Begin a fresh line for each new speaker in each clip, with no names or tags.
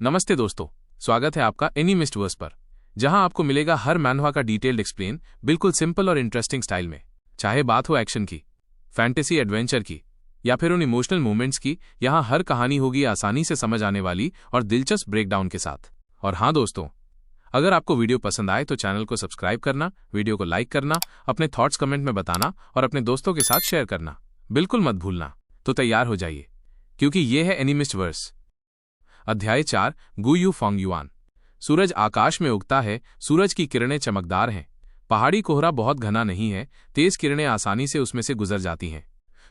नमस्ते दोस्तों, स्वागत है आपका एनीमिस्टवर्स पर, जहां आपको मिलेगा हर मैनहवा का डिटेल्ड एक्सप्लेन बिल्कुल सिंपल और इंटरेस्टिंग स्टाइल में। चाहे बात हो एक्शन की, फैंटेसी एडवेंचर की या फिर उन इमोशनल मोमेंट्स की, यहां हर कहानी होगी आसानी से समझ आने वाली और दिलचस्प ब्रेकडाउन के साथ। और हाँ दोस्तों, अगर आपको वीडियो पसंद आए तो चैनल को सब्सक्राइब करना, वीडियो को लाइक करना, अपने थॉट्स कमेंट में बताना और अपने दोस्तों के साथ शेयर करना बिल्कुल मत भूलना। तो तैयार हो जाइए, क्योंकि ये है एनीमिस्टवर्स। अध्याय 4, गु यू फॉन्ग युआन। सूरज आकाश में उगता है। सूरज की किरणें चमकदार हैं। पहाड़ी कोहरा बहुत घना नहीं है। तेज किरणें आसानी से उसमें से गुजर जाती हैं।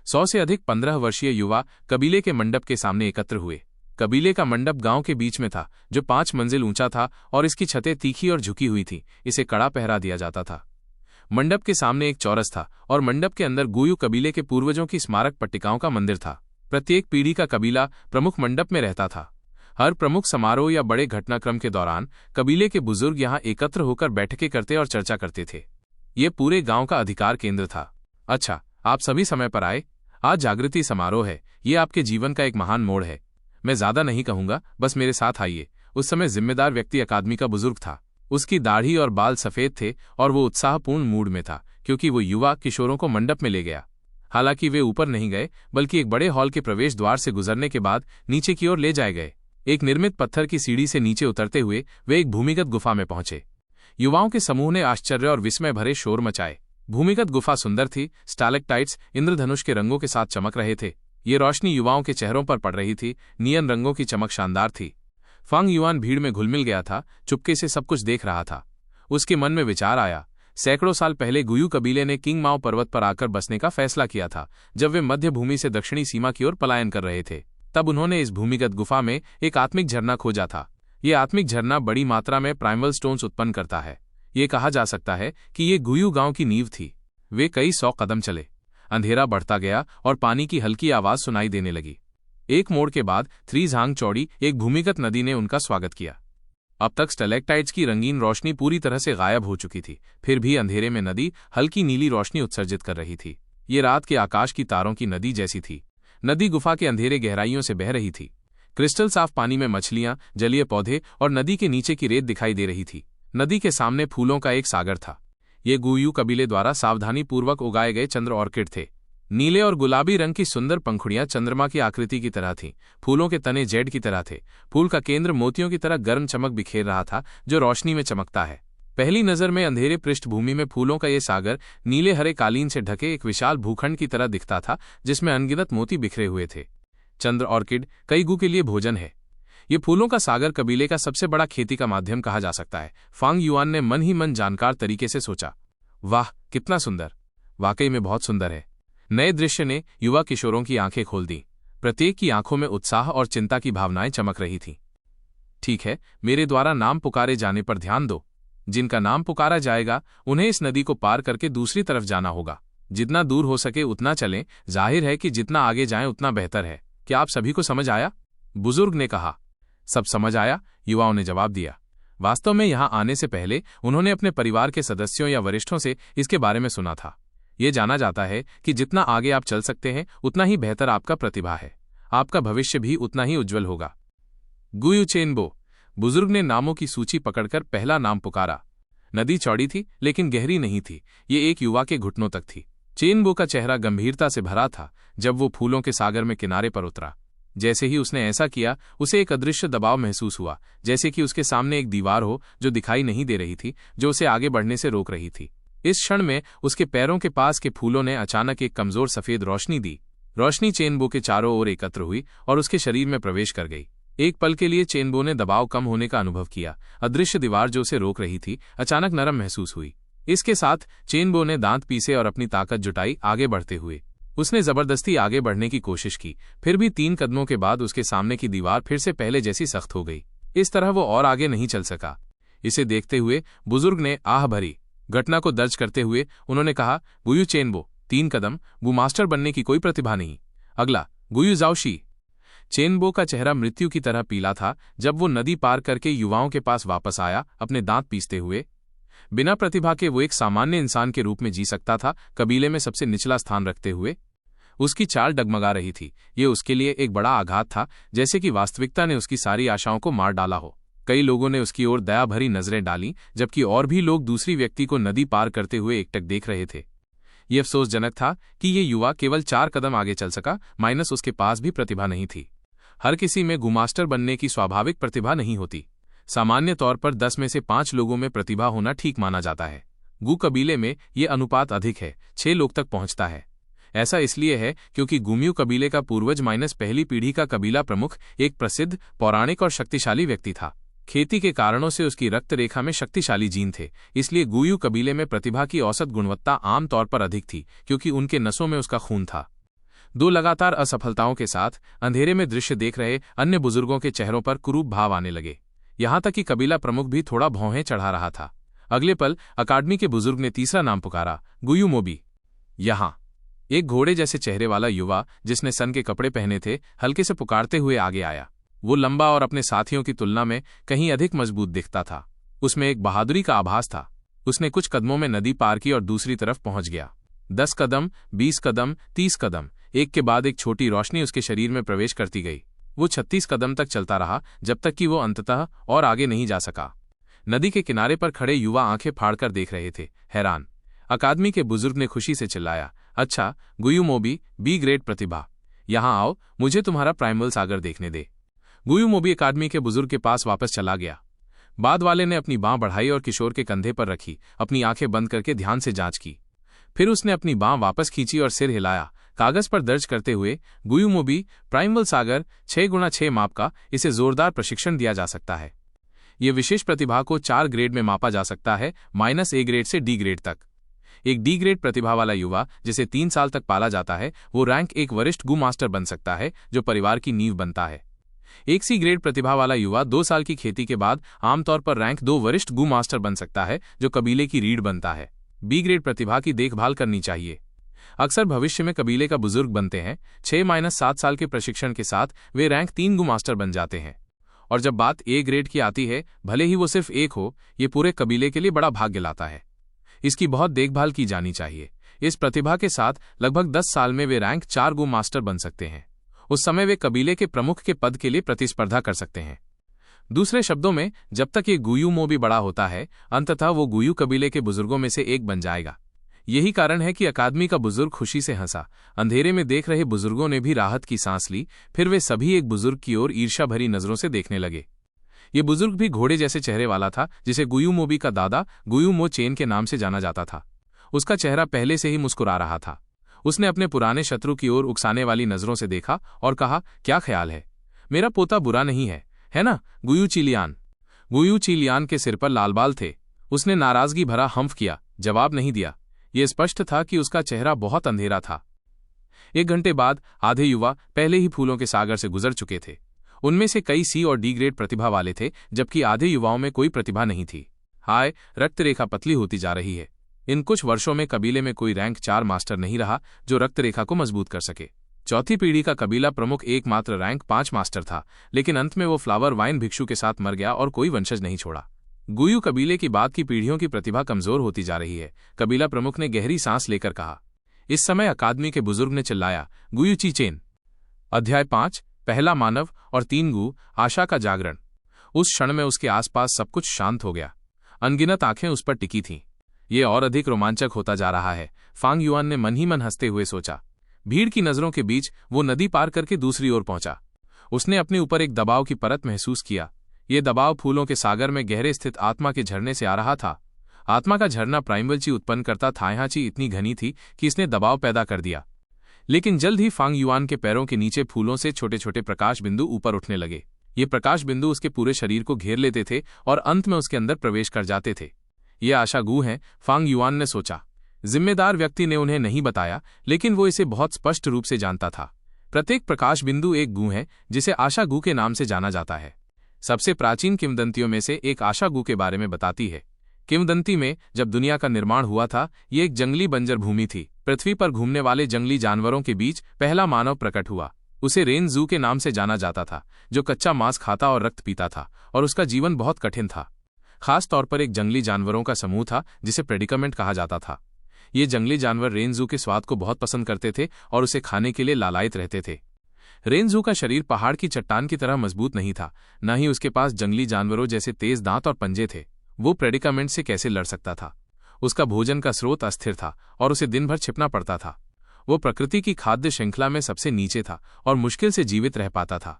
100 से अधिक 15 वर्षीय युवा कबीले के मंडप के सामने एकत्र हुए। कबीले का मंडप गांव के बीच में था, जो 5 मंजिल ऊंचा था और इसकी छतें तीखी और झुकी हुई थीं। इसे कड़ा पहरा दिया जाता था। मंडप के सामने एक चौरस था और मंडप के अंदर गुयू कबीले के पूर्वजों की स्मारक पट्टिकाओं का मंदिर था। प्रत्येक पीढ़ी का कबीला प्रमुख मंडप में रहता था। हर प्रमुख समारोह या बड़े घटनाक्रम के दौरान कबीले के बुजुर्ग यहां एकत्र होकर बैठकें करते और चर्चा करते थे। ये पूरे गांव का अधिकार केंद्र था। अच्छा, आप सभी समय पर आए। आज जागृति समारोह है। ये आपके जीवन का एक महान मोड़ है। मैं ज्यादा नहीं कहूंगा, बस मेरे साथ आइए। उस समय जिम्मेदार व्यक्ति अकादमी का बुजुर्ग था। उसकी दाढ़ी और बाल सफेद थे और वो उत्साहपूर्ण मूड में था, क्योंकि वो युवा किशोरों को मंडप में ले गया। हालांकि वे ऊपर नहीं गए, बल्कि एक बड़े हॉल के प्रवेश द्वार से गुजरने के बाद नीचे की ओर ले जाए गए। एक निर्मित पत्थर की सीढ़ी से नीचे उतरते हुए वे एक भूमिगत गुफा में पहुंचे। युवाओं के समूह ने आश्चर्य और विस्मय भरे शोर मचाए। भूमिगत गुफा सुंदर थी। स्टालेक्टाइट्स इंद्रधनुष के रंगों के साथ चमक रहे थे। ये रोशनी युवाओं के चेहरों पर पड़ रही थी। नियन रंगों की चमक शानदार थी। फॉन्ग युआन भीड़ में घुलमिल गया था, चुपके से सब कुछ देख रहा था। उसके मन में विचार आया। सैकड़ों साल पहले गुयू कबीले ने किंग माओ पर्वत पर आकर बसने का फैसला किया था, जब वे मध्य भूमि से दक्षिणी सीमा की ओर पलायन कर रहे थे। तब उन्होंने इस भूमिगत गुफा में एक आत्मिक झरना खोजा था। ये आत्मिक झरना बड़ी मात्रा में प्राइमल स्टोन्स उत्पन्न करता है। ये कहा जा सकता है कि ये गुयू गांव की नींव थी। वे कई 100 कदम चले। अंधेरा बढ़ता गया और पानी की हल्की आवाज सुनाई देने लगी। एक मोड़ के बाद थ्रीजांग चौड़ी एक भूमिगत नदी ने उनका स्वागत किया। अब तक स्टैलेक्टाइट्स की रंगीन रोशनी पूरी तरह से गायब हो चुकी थी। फिर भी अंधेरे में नदी हल्की नीली रोशनी उत्सर्जित कर रही थी। ये रात के आकाश की तारों की नदी जैसी थी। नदी गुफा के अंधेरे गहराइयों से बह रही थी। क्रिस्टल साफ पानी में मछलियां, जलीय पौधे और नदी के नीचे की रेत दिखाई दे रही थी। नदी के सामने फूलों का एक सागर था। ये गुयू कबीले द्वारा सावधानीपूर्वक उगाए गए चंद्र ऑर्किड थे। नीले और गुलाबी रंग की सुंदर पंखुड़ियां चंद्रमा की आकृति की तरह थीं। फूलों के तने जेड की तरह थे। फूल का केंद्र मोतियों की तरह गर्म चमक बिखेर रहा था, जो रोशनी में चमकता है। पहली नजर में अंधेरे पृष्ठभूमि में फूलों का ये सागर नीले हरे कालीन से ढके एक विशाल भूखंड की तरह दिखता था, जिसमें अनगिनत मोती बिखरे हुए थे। चंद्र ऑर्किड कई गु के लिए भोजन है। ये फूलों का सागर कबीले का सबसे बड़ा खेती का माध्यम कहा जा सकता है। फॉन्ग युआन ने मन ही मन जानकार तरीके से सोचा, वाह कितना सुंदर, वाकई में बहुत सुंदर है। नए दृश्य ने युवा किशोरों की आंखें खोल दी। प्रत्येक की आंखों में उत्साह और चिंता की भावनाएं चमक रही थीं। ठीक है, मेरे द्वारा नाम पुकारे जाने पर ध्यान दो। जिनका नाम पुकारा जाएगा उन्हें इस नदी को पार करके दूसरी तरफ जाना होगा। जितना दूर हो सके उतना चलें। जाहिर है कि जितना आगे जाएं उतना बेहतर है। क्या आप सभी को समझ आया? बुजुर्ग ने कहा। सब समझ आया, युवाओं ने जवाब दिया। वास्तव में यहां आने से पहले उन्होंने अपने परिवार के सदस्यों या वरिष्ठों से इसके बारे में सुना था। यह जाना जाता है कि जितना आगे आप चल सकते हैं उतना ही बेहतर आपका प्रतिभा है। आपका भविष्य भी उतना ही उज्जवल होगा। गुयू चेनबो। बुजुर्ग ने नामों की सूची पकड़कर पहला नाम पुकारा। नदी चौड़ी थी लेकिन गहरी नहीं थी। ये एक युवा के घुटनों तक थी। चेनबो का चेहरा गंभीरता से भरा था जब वो फूलों के सागर में किनारे पर उतरा। जैसे ही उसने ऐसा किया, उसे एक अदृश्य दबाव महसूस हुआ, जैसे कि उसके सामने एक दीवार हो जो दिखाई नहीं दे रही थी, जो उसे आगे बढ़ने से रोक रही थी। इस क्षण में उसके पैरों के पास के फूलों ने अचानक एक कमजोर सफेद रोशनी दी। रोशनी चेनबो के चारों ओर एकत्र हुई और उसके शरीर में प्रवेश कर गई। एक पल के लिए चेनबो ने दबाव कम होने का अनुभव किया। अदृश्य दीवार जो उसे रोक रही थी अचानक नरम महसूस हुई। इसके साथ चेनबो ने दांत पीसे और अपनी ताकत जुटाई। आगे बढ़ते हुए उसने जबरदस्ती आगे बढ़ने की कोशिश की। फिर भी 3 कदमों के बाद उसके सामने की दीवार फिर से पहले जैसी सख्त हो गई। इस तरह वो और आगे नहीं चल सका। इसे देखते हुए बुजुर्ग ने आह भरी। घटना को दर्ज करते हुए उन्होंने कहा, गुयू चेनबो 3 कदम, वो मास्टर बनने की कोई प्रतिभा नहीं। अगला गुयू जाओशी। चेनबो का चेहरा मृत्यु की तरह पीला था जब वो नदी पार करके युवाओं के पास वापस आया, अपने दांत पीसते हुए। बिना प्रतिभा के वो एक सामान्य इंसान के रूप में जी सकता था, कबीले में सबसे निचला स्थान रखते हुए। उसकी चाल डगमगा रही थी। ये उसके लिए एक बड़ा आघात था, जैसे कि वास्तविकता ने उसकी सारी आशाओं को मार डाला हो। कई लोगों ने उसकी ओर दया भरी नजरें डाली, जबकि और भी लोग दूसरी व्यक्ति को नदी पार करते हुए एकटक देख रहे थे। ये अफसोसजनक था कि ये युवा केवल 4 कदम आगे चल सका, माइनस उसके पास भी प्रतिभा नहीं थी। हर किसी में गू मास्टर बनने की स्वाभाविक प्रतिभा नहीं होती। सामान्य तौर पर 10 में से 5 लोगों में प्रतिभा होना ठीक माना जाता है। गू कबीले में ये अनुपात अधिक है, 6 लोग तक पहुंचता है। ऐसा इसलिए है क्योंकि गुम्यू कबीले का पूर्वज माइनस पहली पीढ़ी का कबीला प्रमुख एक प्रसिद्ध, पौराणिक और शक्तिशाली व्यक्ति था। खेती के कारणों से उसकी रक्त रेखा में शक्तिशाली जीन थे, इसलिए गुयू कबीले में प्रतिभा की औसत गुणवत्ता आम तौर पर अधिक थी, क्योंकि उनके नसों में उसका खून था। 2 लगातार असफलताओं के साथ अंधेरे में दृश्य देख रहे अन्य बुजुर्गों के चेहरों पर कुरूप भाव आने लगे। यहां तक कि कबीला प्रमुख भी थोड़ा भौहें चढ़ा रहा था। अगले पल अकादमी के बुजुर्ग ने तीसरा नाम पुकारा, गुयू मोबी। यहां एक घोड़े जैसे चेहरे वाला युवा, जिसने सन के कपड़े पहने थे, हल्के से पुकारते हुए आगे आया। वो लंबा और अपने साथियों की तुलना में कहीं अधिक मजबूत दिखता था। उसमें एक बहादुरी का आभास था। उसने कुछ कदमों में नदी पार की और दूसरी तरफ पहुंच गया। 10 कदम, 20 कदम, 30 कदम, एक के बाद एक छोटी रोशनी उसके शरीर में प्रवेश करती गई। वो 36 कदम तक चलता रहा, जब तक कि वो अंततः और आगे नहीं जा सका। नदी के किनारे पर खड़े युवा आंखें फाड़कर देख रहे थे, हैरान। अकादमी के बुजुर्ग ने खुशी से चिल्लाया, अच्छा गुयू मोबी, बी ग्रेड प्रतिभा, यहां आओ, मुझे तुम्हारा प्राइमल सागर देखने दे। गुयू मोबी अकादमी के बुजुर्ग के पास वापस चला गया। बाद वाले ने अपनी बांह बढ़ाई और किशोर के कंधे पर रखी, अपनी आंखें बंद करके ध्यान से जांच की। फिर उसने अपनी बांह वापस खींची और सिर हिलाया, कागज पर दर्ज करते हुए, गुयू मोबी, प्राइमल सागर, 6x6 माप का, इसे जोरदार प्रशिक्षण दिया जा सकता है। ये विशेष प्रतिभा को 4 ग्रेड में मापा जा सकता है, -A ग्रेड से D ग्रेड तक। एक D ग्रेड प्रतिभा वाला युवा, जिसे 3 साल तक पाला जाता है, वो रैंक 1 वरिष्ठ गू मास्टर बन सकता है, जो परिवार की नींव बनता है। एक C ग्रेड प्रतिभा वाला युवा 2 साल की खेती के बाद आमतौर पर रैंक 2 वरिष्ठ गू मास्टर बन सकता है, जो कबीले की रीढ़ बनता है। B ग्रेड प्रतिभा की देखभाल करनी चाहिए। अक्सर भविष्य में कबीले का बुजुर्ग बनते हैं। 6-7 साल के प्रशिक्षण के साथ वे रैंक 3 गू मास्टर बन जाते हैं। और जब बात A ग्रेड की आती है, भले ही वो सिर्फ एक हो, ये पूरे कबीले के लिए बड़ा भाग्य लाता है। इसकी बहुत देखभाल की जानी चाहिए। इस प्रतिभा के साथ लगभग 10 साल में वे रैंक 4 गू मास्टर बन सकते हैं। उस समय वे कबीले के प्रमुख के पद के लिए प्रतिस्पर्धा कर सकते हैं। दूसरे शब्दों में, जब तक ये गुयू मोबी बड़ा होता है, अंततः वो गुयू कबीले के बुजुर्गों में से एक बन जाएगा। यही कारण है कि अकादमी का बुजुर्ग खुशी से हंसा। अंधेरे में देख रहे बुजुर्गों ने भी राहत की सांस ली। फिर वे सभी एक बुजुर्ग की ओर ईर्ष्या भरी नजरों से देखने लगे। ये बुजुर्ग भी घोड़े जैसे चेहरे वाला था, जिसे गुयू मोबी का दादा गुयू मो चेन के नाम से जाना जाता था। उसका चेहरा पहले से ही मुस्कुरा रहा था। उसने अपने पुराने शत्रु की ओर उकसाने वाली नजरों से देखा और कहा, क्या ख्याल है, मेरा पोता बुरा नहीं है ना गुयू चिलियान? गुयू चिलियान के सिर पर लाल बाल थे। उसने नाराजगी भरा हम्फ किया, जवाब नहीं दिया। ये स्पष्ट था कि उसका चेहरा बहुत अंधेरा था। 1 घंटे बाद आधे युवा पहले ही फूलों के सागर से गुजर चुके थे। उनमें से कई C और D ग्रेड प्रतिभा वाले थे, जबकि आधे युवाओं में कोई प्रतिभा नहीं थी। हाय, रक्तरेखा पतली होती जा रही है। इन कुछ वर्षों में कबीले में कोई रैंक 4 मास्टर नहीं रहा जो रक्तरेखा को मजबूत कर सके। चौथी पीढ़ी का कबीला प्रमुख एकमात्र रैंक 5 मास्टर था, लेकिन अंत में वो फ्लावर वाइन भिक्षु के साथ मर गया और कोई वंशज नहीं छोड़ा। गुयू कबीले की बाद की पीढ़ियों की प्रतिभा कमजोर होती जा रही है, कबीला प्रमुख ने गहरी सांस लेकर कहा। इस समय अकादमी के बुजुर्ग ने चिल्लाया, गुयू चीचेन। अध्याय 5, पहला मानव और 3 गू, आशा का जागरण। उस क्षण में उसके आसपास सब कुछ शांत हो गया। अनगिनत आंखें उस पर टिकी थीं। ये और अधिक रोमांचक होता जा रहा है, फांग युआन ने मन ही मन हंसते हुए सोचा। भीड़ की नजरों के बीच वो नदी पार करके दूसरी ओर पहुंचा। उसने अपने ऊपर एक दबाव की परत महसूस किया। ये दबाव फूलों के सागर में गहरे स्थित आत्मा के झरने से आ रहा था। आत्मा का झरना प्राइमल ची उत्पन्न करता था। यहाँ ची इतनी घनी थी कि इसने दबाव पैदा कर दिया। लेकिन जल्द ही फांग युआन के पैरों के नीचे फूलों से छोटे छोटे प्रकाश बिंदु ऊपर उठने लगे। ये प्रकाश बिंदु उसके पूरे शरीर को घेर लेते थे और अंत में उसके अंदर प्रवेश कर जाते थे। ये आशा गू हैं, फांग युआन ने सोचा। जिम्मेदार व्यक्ति ने उन्हें नहीं बताया, लेकिन वो इसे बहुत स्पष्ट रूप से जानता था। प्रत्येक प्रकाश बिंदु एक गू है, जिसे आशा गू के नाम से जाना जाता है। सबसे प्राचीन किंवदंतियों में से एक आशा गू के बारे में बताती है। किंवदंती में जब दुनिया का निर्माण हुआ था, ये एक जंगली बंजर भूमि थी। पृथ्वी पर घूमने वाले जंगली जानवरों के बीच पहला मानव प्रकट हुआ। उसे रेन जू के नाम से जाना जाता था, जो कच्चा मांस खाता और रक्त पीता था, और उसका जीवन बहुत कठिन था। खास तौर पर एक जंगली जानवरों का समूह था जिसे प्रेडिकामेंट कहा जाता था। ये जंगली जानवर रेनजू के स्वाद को बहुत पसंद करते थे और उसे खाने के लिए लालायित रहते थे। रेनजू का शरीर पहाड़ की चट्टान की तरह मजबूत नहीं था, न ही उसके पास जंगली जानवरों जैसे तेज दांत और पंजे थे। वो प्रेडिकामेंट से कैसे लड़ सकता था? उसका भोजन का स्रोत अस्थिर था और उसे दिन भर छिपना पड़ता था। वो प्रकृति की खाद्य श्रृंखला में सबसे नीचे था और मुश्किल से जीवित रह पाता था।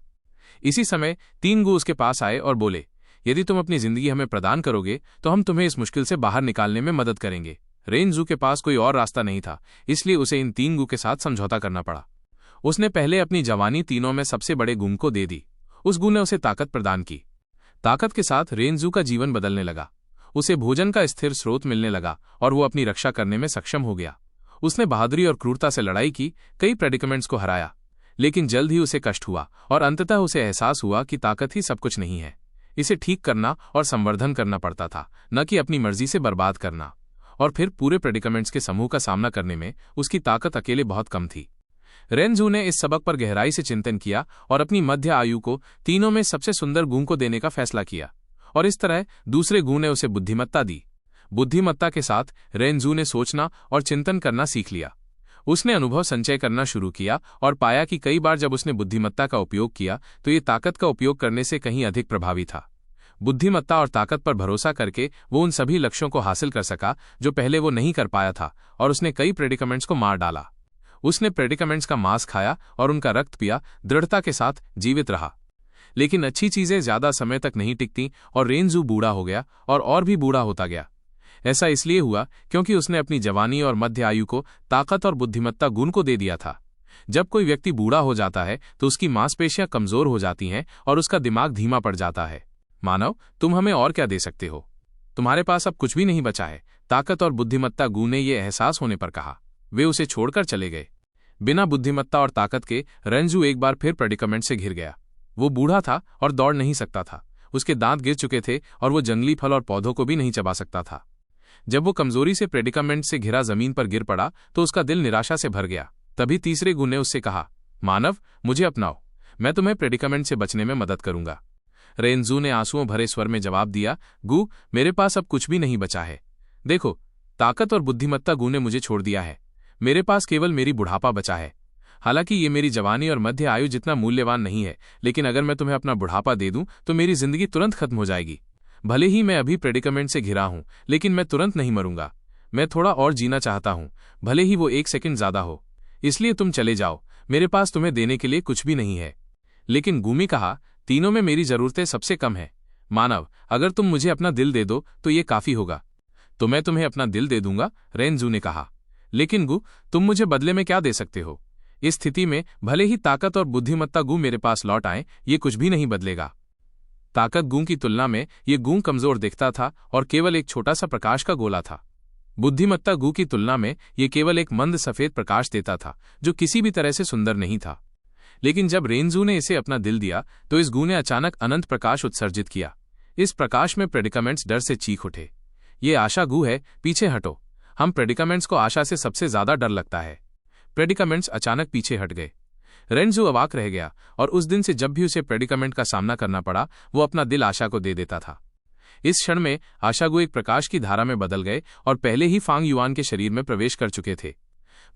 इसी समय 3 गू उसके पास आए और बोले, यदि तुम अपनी जिंदगी हमें प्रदान करोगे तो हम तुम्हें इस मुश्किल से बाहर निकालने में मदद करेंगे। रेनजू के पास कोई और रास्ता नहीं था, इसलिए उसे इन 3 गू के साथ समझौता करना पड़ा। उसने पहले अपनी जवानी तीनों में सबसे बड़े गू को दे दी। उस गू ने उसे ताकत प्रदान की। ताकत के साथ रेनजू का जीवन बदलने लगा। उसे भोजन का स्थिर स्रोत मिलने लगा और वो अपनी रक्षा करने में सक्षम हो गया। उसने बहादुरी और क्रूरता से लड़ाई की, कई प्रेडिकमेंट्स को हराया, लेकिन जल्द ही उसे कष्ट हुआ और अंततः उसे एहसास हुआ कि ताकत ही सब कुछ नहीं है। इसे ठीक करना और संवर्धन करना पड़ता था, न कि अपनी मर्जी से बर्बाद करना। और फिर पूरे प्रेडिकमेंट्स के समूह का सामना करने में उसकी ताकत अकेले बहुत कम थी। रेनजू ने इस सबक पर गहराई से चिंतन किया और अपनी मध्य आयु को तीनों में सबसे सुंदर गू को देने का फैसला किया, और इस तरह दूसरे गू ने उसे बुद्धिमत्ता दी। बुद्धिमत्ता के साथ रेनजू ने सोचना और चिंतन करना सीख लिया। उसने अनुभव संचय करना शुरू किया और पाया कि कई बार जब उसने बुद्धिमत्ता का उपयोग किया तो ये ताकत का उपयोग करने से कहीं अधिक प्रभावी था। बुद्धिमत्ता और ताकत पर भरोसा करके वो उन सभी लक्ष्यों को हासिल कर सका जो पहले वो नहीं कर पाया था, और उसने कई प्रेडिकमेंट्स को मार डाला। उसने प्रेडिकमेंट्स का मांस खाया और उनका रक्त पिया, दृढ़ता के साथ जीवित रहा। लेकिन अच्छी चीजें ज्यादा समय तक नहीं टिकती और रेनजू बूढ़ा हो गया और भी बूढ़ा होता गया। ऐसा इसलिए हुआ क्योंकि उसने अपनी जवानी और मध्य आयु को ताकत और बुद्धिमत्ता गुण को दे दिया था। जब कोई व्यक्ति बूढ़ा हो जाता है तो उसकी मांसपेशियां कमजोर हो जाती हैं और उसका दिमाग धीमा पड़ जाता है। मानव, तुम हमें और क्या दे सकते हो? तुम्हारे पास अब कुछ भी नहीं बचा है, ताकत और बुद्धिमत्ता गू ने यह एहसास होने पर कहा। वे उसे छोड़कर चले गए। बिना बुद्धिमत्ता और ताकत के रेनजू एक बार फिर प्रेडिकमेंट से घिर गया। वो बूढ़ा था और दौड़ नहीं सकता था। उसके दांत गिर चुके थे और वो जंगली फल और पौधों को भी नहीं चबा सकता था। जब वो कमजोरी से प्रेडिकमेंट से घिरा जमीन पर गिर पड़ा तो उसका दिल निराशा से भर गया। तभी तीसरे गू ने उससे कहा, मानव, मुझे अपनाओ, मैं तुम्हें प्रेडिकमेंट से बचने में मदद करूंगा। रेनजू ने आंसुओं भरे स्वर में जवाब दिया, गू, मेरे पास अब कुछ भी नहीं बचा है। देखो, ताकत और बुद्धिमत्ता गू ने मुझे छोड़ दिया है। मेरे पास केवल मेरी बुढ़ापा बचा है। हालांकि ये मेरी जवानी और मध्य आयु जितना मूल्यवान नहीं है, लेकिन अगर मैं तुम्हें अपना बुढ़ापा दे दूं तो मेरी जिंदगी तुरंत खत्म हो जाएगी। भले ही मैं अभी प्रेडिकमेंट से घिरा हूं, लेकिन मैं तुरंत नहीं मरूंगा। मैं थोड़ा और जीना चाहता हूं, भले ही वो 1 सेकंड ज्यादा हो। इसलिए तुम चले जाओ, मेरे पास तुम्हें देने के लिए कुछ भी नहीं है। लेकिन गूमी कहा, तीनों में मेरी जरूरतें सबसे कम है। मानव, अगर तुम मुझे अपना दिल दे दो तो ये काफी होगा। तो मैं तुम्हें अपना दिल दे दूंगा, रेनजू ने कहा। लेकिन गू, तुम मुझे बदले में क्या दे सकते हो? इस स्थिति में भले ही ताकत और बुद्धिमत्ता गू मेरे पास लौट आए, ये कुछ भी नहीं बदलेगा। ताकत गू की तुलना में ये गू कमजोर दिखता था और केवल एक छोटा सा प्रकाश का गोला था। बुद्धिमत्ता गू की तुलना में ये केवल एक मंद सफेद प्रकाश देता था जो किसी भी तरह से सुंदर नहीं था। लेकिन जब रेनजू ने इसे अपना दिल दिया तो इस गू ने अचानक अनंत प्रकाश उत्सर्जित किया। इस प्रकाश में प्रेडिकमेंट्स डर से चीख उठे। ये आशा गू है, पीछे हटो। हम प्रेडिकमेंट्स को आशा से सबसे ज्यादा डर लगता है। प्रेडिकमेंट्स अचानक पीछे हट गए। रेनजू अवाक रह गया और उस दिन से जब भी उसे प्रेडिकमेंट का सामना करना पड़ा, वो अपना दिल आशा को दे देता था। इस क्षण में आशागु एक प्रकाश की धारा में बदल गए और पहले ही फांग युआन के शरीर में प्रवेश कर चुके थे।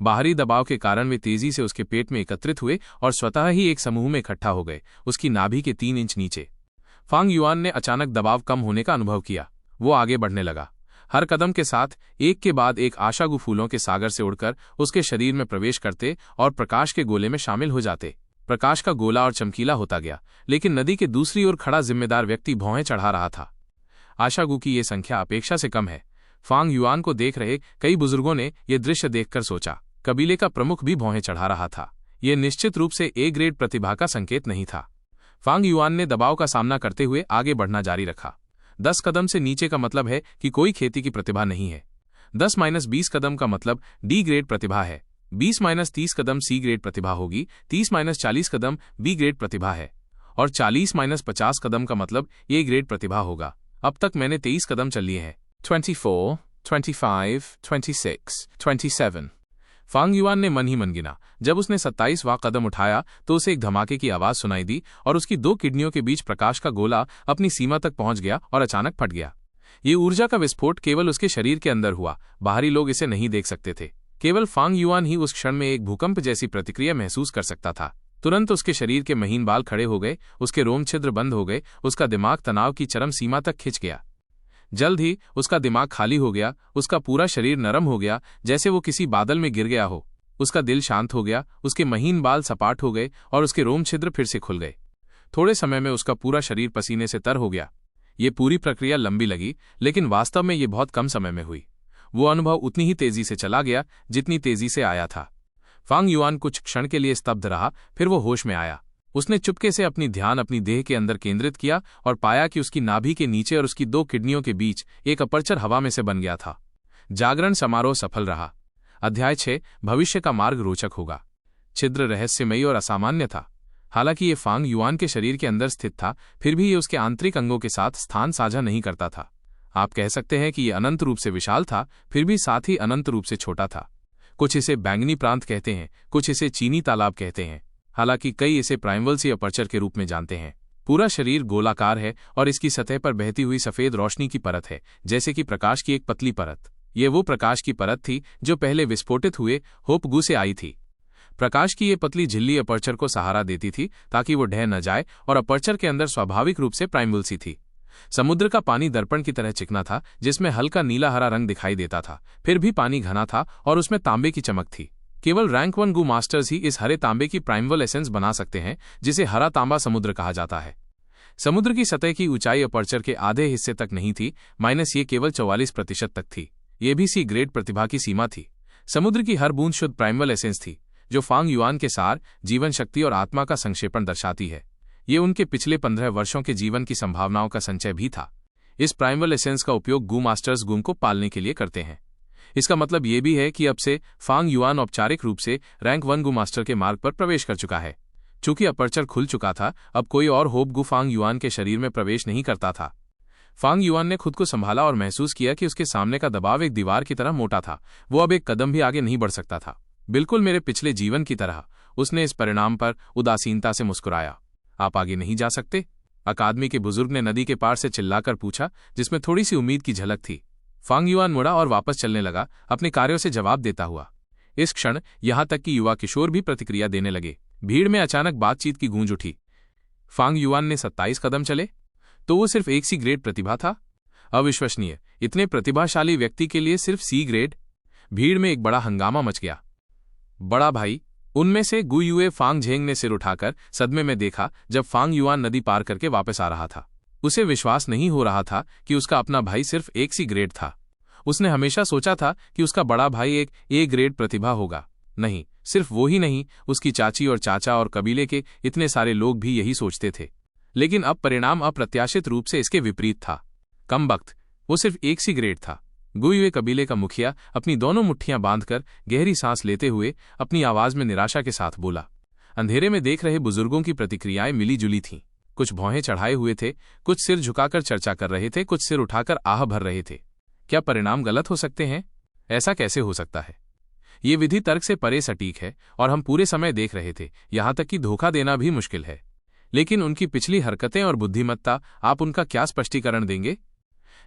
बाहरी दबाव के कारण वे तेजी से उसके पेट में एकत्रित हुए और स्वतः ही एक समूह में इकट्ठा हो गए, उसकी नाभि के 3 इंच नीचे। फांग युआन ने अचानक दबाव कम होने का अनुभव किया। वो आगे बढ़ने लगा। हर कदम के साथ एक के बाद एक आशागु फूलों के सागर से उड़कर उसके शरीर में प्रवेश करते और प्रकाश के गोले में शामिल हो जाते। प्रकाश का गोला और चमकीला होता गया, लेकिन नदी के दूसरी ओर खड़ा जिम्मेदार व्यक्ति भौहें चढ़ा रहा था। आशागु की ये संख्या अपेक्षा से कम है। फांग युआन को देख रहे कई बुजुर्गों ने यह दृश्य देखकर सोचा, कबीले का प्रमुख भी भौहें चढ़ा रहा था। यह निश्चित रूप से ए ग्रेड प्रतिभा का संकेत नहीं था। फांग युआन ने दबाव का सामना करते हुए आगे बढ़ना जारी रखा। 10 कदम से नीचे का मतलब है कि कोई खेती की प्रतिभा नहीं है। 10-20 कदम का मतलब डी ग्रेड प्रतिभा है। 20-30 कदम सी ग्रेड प्रतिभा होगी। 30-40 कदम बी ग्रेड प्रतिभा है और 40-50 कदम का मतलब ए ग्रेड प्रतिभा होगा। अब तक मैंने 23 कदम चल लिए हैं। 24, 25, 26, 27। फांग युआन ने मन ही मन गिना। जब उसने 27वां कदम उठाया तो उसे एक धमाके की आवाज सुनाई दी और उसकी 2 किडनियों के बीच प्रकाश का गोला अपनी सीमा तक पहुंच गया और अचानक फट गया। ये ऊर्जा का विस्फोट केवल उसके शरीर के अंदर हुआ, बाहरी लोग इसे नहीं देख सकते थे। केवल फांग युआन ही उस क्षण में एक भूकंप जैसी प्रतिक्रिया महसूस कर सकता था। तुरंत उसके शरीर के महीन बाल खड़े हो गए, उसके रोम छिद्र बंद हो गए, उसका दिमाग तनाव की चरम सीमा तक खिंच गया। जल्द ही उसका दिमाग खाली हो गया, उसका पूरा शरीर नरम हो गया जैसे वो किसी बादल में गिर गया हो। उसका दिल शांत हो गया, उसके महीन बाल सपाट हो गए और उसके रोम छिद्र फिर से खुल गए। थोड़े समय में उसका पूरा शरीर पसीने से तर हो गया। ये पूरी प्रक्रिया लंबी लगी, लेकिन वास्तव में ये बहुत कम समय में हुई। वो अनुभव उतनी ही तेजी से चला गया जितनी तेजी से आया था। फांग युआन कुछ क्षण के लिए स्तब्ध रहा, फिर वो होश में आया। उसने चुपके से अपनी ध्यान अपनी देह के अंदर केंद्रित किया और पाया कि उसकी नाभि के नीचे और उसकी 2 किडनियों के बीच एक अपर्चर हवा में से बन गया था। जागरण समारोह सफल रहा। अध्याय 6, भविष्य का मार्ग रोचक होगा। छिद्र रहस्यमयी और असामान्य था। हालांकि ये फांग युआन के शरीर के अंदर स्थित था, फिर भी ये उसके आंतरिक अंगों के साथ स्थान साझा नहीं करता था। आप कह सकते हैं कि ये अनंत रूप से विशाल था, फिर भी साथ ही अनंत रूप से छोटा था। कुछ इसे बैंगनी प्रांत कहते हैं, कुछ इसे चीनी तालाब कहते हैं, हालांकि कई इसे प्राइमल सी अपर्चर के रूप में जानते हैं। पूरा शरीर गोलाकार है और इसकी सतह पर बहती हुई सफेद रोशनी की परत है, जैसे कि प्रकाश की एक पतली परत। ये वो प्रकाश की परत थी जो पहले विस्फोटित हुए होप गू से आई थी। प्रकाश की ये पतली झिल्ली अपर्चर को सहारा देती थी ताकि वो ढह न जाए, और अपर्चर के अंदर स्वाभाविक रूप से प्राइमल सी थी। समुद्र का पानी दर्पण की तरह चिकना था, जिसमें हल्का नीला हरा रंग दिखाई देता था। फिर भी पानी घना था और उसमें तांबे की चमक थी। केवल रैंक 1 गू मास्टर्स ही इस हरे तांबे की प्राइमल एसेंस बना सकते हैं, जिसे हरा तांबा समुद्र कहा जाता है। समुद्र की सतह की ऊंचाई अपर्चर के आधे हिस्से तक नहीं थी, माइनस ये केवल 44% तक थी। ये भी सी ग्रेड प्रतिभा की सीमा थी। समुद्र की हर बूंद शुद्ध प्राइमल एसेंस थी, जो फांग युआन के सार, जीवन शक्ति और आत्मा का संक्षेपण दर्शाती है। ये उनके पिछले 15 वर्षों के जीवन की संभावनाओं का संचय भी था। इस प्राइमल एसेंस का उपयोग गू मास्टर्स गुम को पालने के लिए करते हैं। इसका मतलब ये भी है कि अब से फांग युआन औपचारिक रूप से रैंक 1 गू मास्टर के मार्ग पर प्रवेश कर चुका है। चूंकि अपर्चर खुल चुका था, अब कोई और होप गू फांग युआन के शरीर में प्रवेश नहीं करता था। फांग युआन ने खुद को संभाला और महसूस किया कि उसके सामने का दबाव एक दीवार की तरह मोटा था। वो अब एक कदम भी आगे नहीं बढ़ सकता था। बिल्कुल मेरे पिछले जीवन की तरह। उसने इस परिणाम पर उदासीनता से मुस्कुराया। आप आगे नहीं जा सकते? अकादमी के बुजुर्ग ने नदी के पार से चिल्लाकर पूछा, जिसमें थोड़ी सी उम्मीद की झलक थी। फांग युआन मुड़ा और वापस चलने लगा, अपने कार्यों से जवाब देता हुआ। इस क्षण यहां तक कि युवा किशोर भी प्रतिक्रिया देने लगे। भीड़ में अचानक बातचीत की गूंज उठी। फांग युआन ने 27 कदम चले, तो वो सिर्फ एक सी ग्रेड प्रतिभा था? अविश्वसनीय! इतने प्रतिभाशाली व्यक्ति के लिए सिर्फ सी ग्रेड? भीड़ में एक बड़ा हंगामा मच गया। बड़ा भाई, उनमें से गु युए फांग झेंग ने सिर उठाकर सदमे में देखा जब फांग युआन नदी पार करके वापस आ रहा था। उसे विश्वास नहीं हो रहा था कि उसका अपना भाई सिर्फ एक सी ग्रेड था। उसने हमेशा सोचा था कि उसका बड़ा भाई एक ए ग्रेड प्रतिभा होगा। नहीं, सिर्फ वो ही नहीं, उसकी चाची और चाचा और कबीले के इतने सारे लोग भी यही सोचते थे। लेकिन अब परिणाम अप्रत्याशित रूप से इसके विपरीत था। कमबख्त, वो सिर्फ एक सी ग्रेड था। गु युए कबीले का मुखिया अपनी दोनों मुट्ठियां बांधकर गहरी सांस लेते हुए अपनी आवाज में निराशा के साथ बोला। अंधेरे में देख रहे बुजुर्गों की प्रतिक्रियाएं मिली जुली थीं। कुछ भौहें चढ़ाए हुए थे, कुछ सिर झुकाकर चर्चा कर रहे थे, कुछ सिर उठाकर आह भर रहे थे। क्या परिणाम गलत हो सकते हैं? ऐसा कैसे हो सकता है? ये विधि तर्क से परे सटीक है और हम पूरे समय देख रहे थे, यहां तक कि धोखा देना भी मुश्किल है। लेकिन उनकी पिछली हरकतें और बुद्धिमत्ता, आप उनका क्या स्पष्टीकरण देंगे?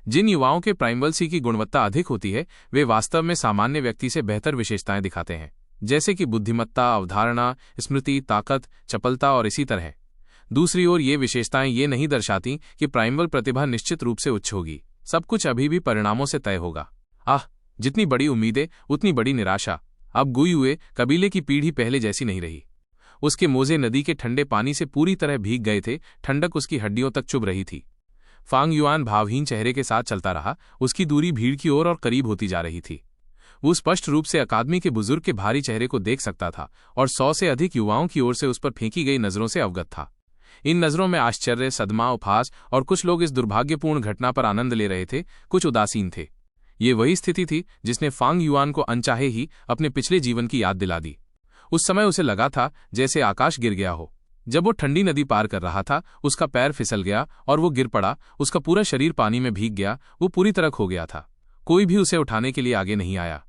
जिन युवाओं के प्राइमल सी की गुणवत्ता अधिक होती है, वे वास्तव में सामान्य व्यक्ति से बेहतर विशेषताएं दिखाते हैं, जैसे कि बुद्धिमत्ता, अवधारणा, स्मृति, ताकत, चपलता और इसी तरह। दूसरी ओर ये विशेषताएं ये नहीं दर्शाती कि प्राइमल प्रतिभा निश्चित रूप से उच्च होगी। सब कुछ अभी भी परिणामों से तय होगा। जितनी बड़ी उम्मीदें उतनी बड़ी निराशा। अब गु युए कबीले की पीढ़ी पहले जैसी नहीं रही। उसके मोजे नदी के ठंडे पानी से पूरी तरह भीग गए थे, ठंडक उसकी हड्डियों तक चुभ रही थी। फांग युआन भावहीन चेहरे के साथ चलता रहा, उसकी दूरी भीड़ की ओर और करीब होती जा रही थी। वो स्पष्ट रूप से अकादमी के बुजुर्ग के भारी चेहरे को देख सकता था और 100 से अधिक युवाओं की ओर से उस पर फेंकी गई नजरों से अवगत था। इन नजरों में आश्चर्य, सदमा, उपहास और कुछ लोग इस दुर्भाग्यपूर्ण घटना पर आनंद ले रहे थे, कुछ उदासीन थे। ये वही स्थिति थी जिसने फांग युआन को अनचाहे ही अपने पिछले जीवन की याद दिला दी। उस समय उसे लगा था जैसे आकाश गिर गया हो। जब वो ठंडी नदी पार कर रहा था, उसका पैर फिसल गया और वो गिर पड़ा। उसका पूरा शरीर पानी में भीग गया, वो पूरी तरह खो गया था। कोई भी उसे उठाने के लिए आगे नहीं आया।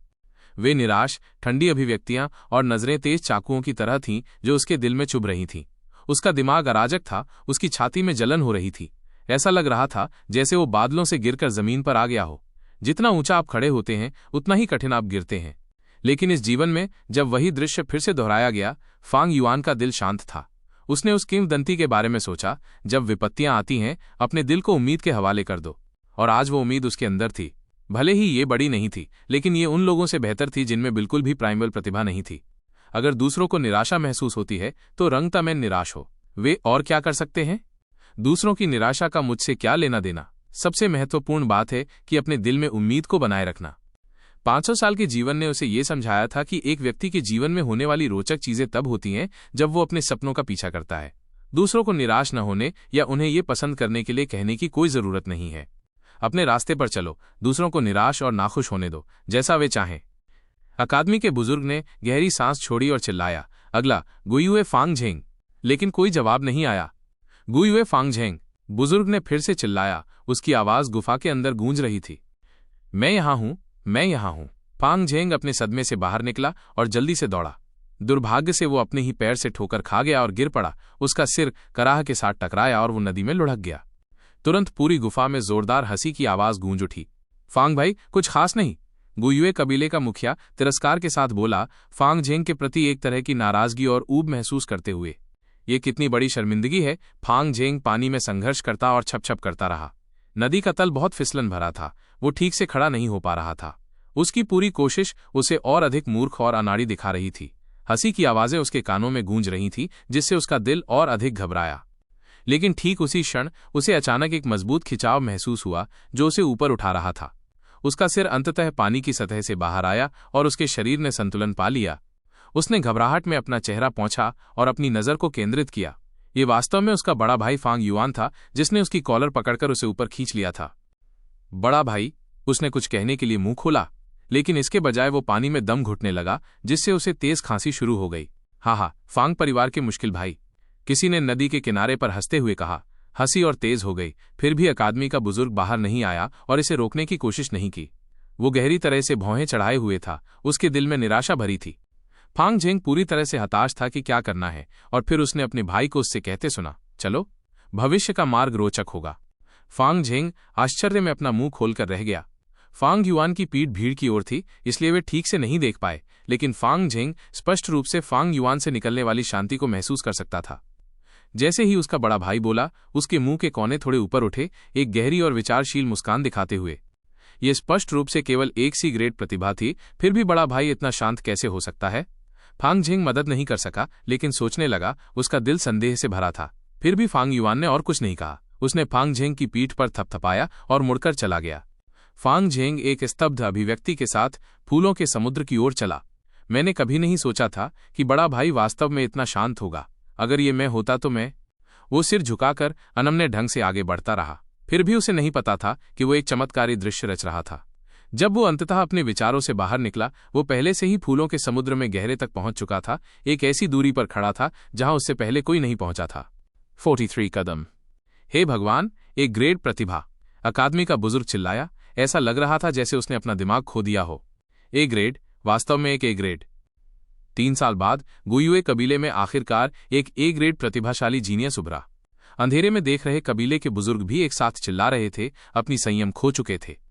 वे निराश, ठंडी अभिव्यक्तियां और नजरें तेज चाकुओं की तरह थीं जो उसके दिल में चुभ रही थीं। उसका दिमाग अराजक था, उसकी छाती में जलन हो रही थी। ऐसा लग रहा था जैसे वो बादलों से गिरकर जमीन पर आ गया हो। जितना ऊंचा आप खड़े होते हैं उतना ही कठिन आप गिरते हैं। लेकिन इस जीवन में जब वही दृश्य फिर से दोहराया गया, फांग युआन का दिल शांत था। उसने उस किंवदंती के बारे में सोचा, जब विपत्तियां आती हैं अपने दिल को उम्मीद के हवाले कर दो। और आज वो उम्मीद उसके अंदर थी। भले ही ये बड़ी नहीं थी, लेकिन ये उन लोगों से बेहतर थी जिनमें बिल्कुल भी प्राइमल प्रतिभा नहीं थी। अगर दूसरों को निराशा महसूस होती है तो रंगतमें निराश हो। वे और क्या कर सकते हैं? दूसरों की निराशा का मुझसे क्या लेना देना। सबसे महत्वपूर्ण बात है कि अपने दिल में उम्मीद को बनाए रखना। 500 साल के जीवन ने उसे यह समझाया था कि एक व्यक्ति के जीवन में होने वाली रोचक चीजें तब होती हैं जब वो अपने सपनों का पीछा करता है। दूसरों को निराश न होने या उन्हें ये पसंद करने के लिए कहने की कोई जरूरत नहीं है। अपने रास्ते पर चलो, दूसरों को निराश और नाखुश होने दो, जैसा वे चाहें। अकादमी के बुजुर्ग ने गहरी सांस छोड़ी और चिल्लाया, अगला गुयुए फांगझेंग। लेकिन कोई जवाब नहीं आया। गुयुए फांगझेंग, बुजुर्ग ने फिर से चिल्लाया। उसकी आवाज गुफा के अंदर गूंज रही थी। मैं यहां हूं, मैं यहां हूं। फांगझेंग अपने सदमे से बाहर निकला और जल्दी से दौड़ा। दुर्भाग्य से वो अपने ही पैर से ठोकर खा गया और गिर पड़ा। उसका सिर कराह के साथ टकराया और वो नदी में लुढ़क गया। तुरंत पूरी गुफा में जोरदार हंसी की आवाज गूंज उठी। फांग भाई, कुछ खास नहीं, गुयुए कबीले का मुखिया तिरस्कार के साथ बोला, फांगझेंग के प्रति एक तरह की नाराजगी और ऊब महसूस करते हुए। ये कितनी बड़ी शर्मिंदगी है। फांगझेंग पानी में संघर्ष करता और छप-छप करता रहा। नदी का तल बहुत फिसलन भरा था। वो ठीक से खड़ा नहीं हो पा रहा था। उसकी पूरी कोशिश उसे और अधिक मूर्ख और अनाड़ी दिखा रही थी। हंसी की आवाजें उसके कानों में गूंज रही थी, जिससे उसका दिल और अधिक घबराया। लेकिन ठीक उसी क्षण उसे अचानक एक मजबूत खिंचाव महसूस हुआ जो उसे ऊपर उठा रहा था। उसका सिर अंततः पानी की सतह से बाहर आया और उसके शरीर ने संतुलन पा लिया। उसने घबराहट में अपना चेहरा पोंछा और अपनी नजर को केंद्रित किया। ये वास्तव में उसका बड़ा भाई फांग युआन था, जिसने उसकी कॉलर पकड़कर उसे ऊपर खींच लिया था। बड़ा भाई, उसने कुछ कहने के लिए मुंह खोला, लेकिन इसके बजाय वो पानी में दम घुटने लगा, जिससे उसे तेज खांसी शुरू हो गई। हा, फांग परिवार के मुश्किल भाई, किसी ने नदी के किनारे पर हंसते हुए कहा। हंसी और तेज हो गई, फिर भी अकादमी का बुजुर्ग बाहर नहीं आया और इसे रोकने की कोशिश नहीं की। वो गहरी तरह से भौहें चढ़ाए हुए था। उसके दिल में निराशा भरी थी। फांगझेंग पूरी तरह से हताश था कि क्या करना है, और फिर उसने अपने भाई को उससे कहते सुना, चलो, भविष्य का मार्ग रोचक होगा। फांगझेंग आश्चर्य में अपना मुंह खोलकर रह गया। फांग युआन की पीठ भीड़ की ओर थी, इसलिए वे ठीक से नहीं देख पाए, लेकिन फांगझेंग स्पष्ट रूप से फांग युआन से निकलने वाली शांति को महसूस कर सकता था। जैसे ही उसका बड़ा भाई बोला, उसके मुंह के कोने थोड़े ऊपर उठे, एक गहरी और विचारशील मुस्कान दिखाते हुए। यह स्पष्ट रूप से केवल एक सी ग्रेड प्रतिभा थी, फिर भी बड़ा भाई इतना शांत कैसे हो सकता है? फांगझेंग मदद नहीं कर सका, लेकिन सोचने लगा। उसका दिल संदेह से भरा था। फिर भी फांग युआन ने और कुछ नहीं कहा। उसने फांगझेंग की पीठ पर थपथपाया और मुड़कर चला गया। फांगझेंग एक स्तब्ध अभिव्यक्ति के साथ फूलों के समुद्र की ओर चला। मैंने कभी नहीं सोचा था कि बड़ा भाई वास्तव में इतना शांत होगा। अगर ये मैं होता तो मैं। वो सिर झुकाकर अनमने ढंग से आगे बढ़ता रहा। फिर भी उसे नहीं पता था कि वो एक चमत्कारी दृश्य रच रहा था। जब वो अंततः अपने विचारों से बाहर निकला, वो पहले से ही फूलों के समुद्र में गहरे तक पहुंच चुका था। एक ऐसी दूरी पर खड़ा था जहां उससे पहले कोई नहीं पहुंचा था। 43 कदम। हे भगवान, एक ग्रेड प्रतिभा, अकादमी का बुजुर्ग चिल्लाया। ऐसा लग रहा था जैसे उसने अपना दिमाग खो दिया हो। ए ग्रेड, वास्तव में एक ए ग्रेड। 3 साल बाद गुयुए कबीले में आखिरकार एक ए ग्रेड प्रतिभाशाली जीनियस उभरा। अंधेरे में देख रहे कबीले के बुजुर्ग भी एक साथ चिल्ला रहे थे, अपनी संयम खो चुके थे।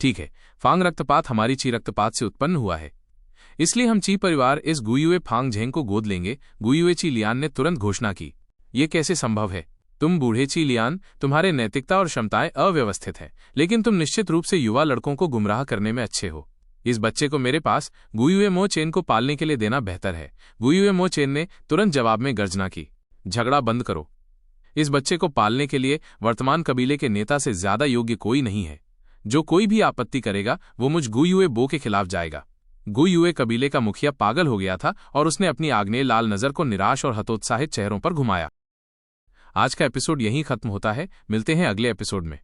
ठीक है, फांग रक्तपात हमारी ची रक्तपात से उत्पन्न हुआ है, इसलिए हम ची परिवार इस गुयुए फांगझेंग को गोद लेंगे। गुयुए ची लियान ने तुरंत घोषणा की। ये कैसे संभव है? तुम बूढ़े ची लियान, तुम्हारे नैतिकता और क्षमताएं अव्यवस्थित हैं, लेकिन तुम निश्चित रूप से युवा लड़कों को गुमराह करने में अच्छे हो। इस बच्चे को मेरे पास गुयुए मो चेन को पालने के लिए देना बेहतर है। गुयुए मो चेन ने तुरंत जवाब में गर्जना की। झगड़ा बंद करो। इस बच्चे को पालने के लिए वर्तमान कबीले के नेता से ज्यादा योग्य कोई नहीं है। जो कोई भी आपत्ति करेगा वो मुझ गुयुए बो के खिलाफ जाएगा। गुयुए कबीले का मुखिया पागल हो गया था और उसने अपनी आग्नेय लाल नजर को निराश और हतोत्साहित चेहरों पर घुमाया। आज का एपिसोड यहीं खत्म होता है। मिलते हैं अगले एपिसोड में।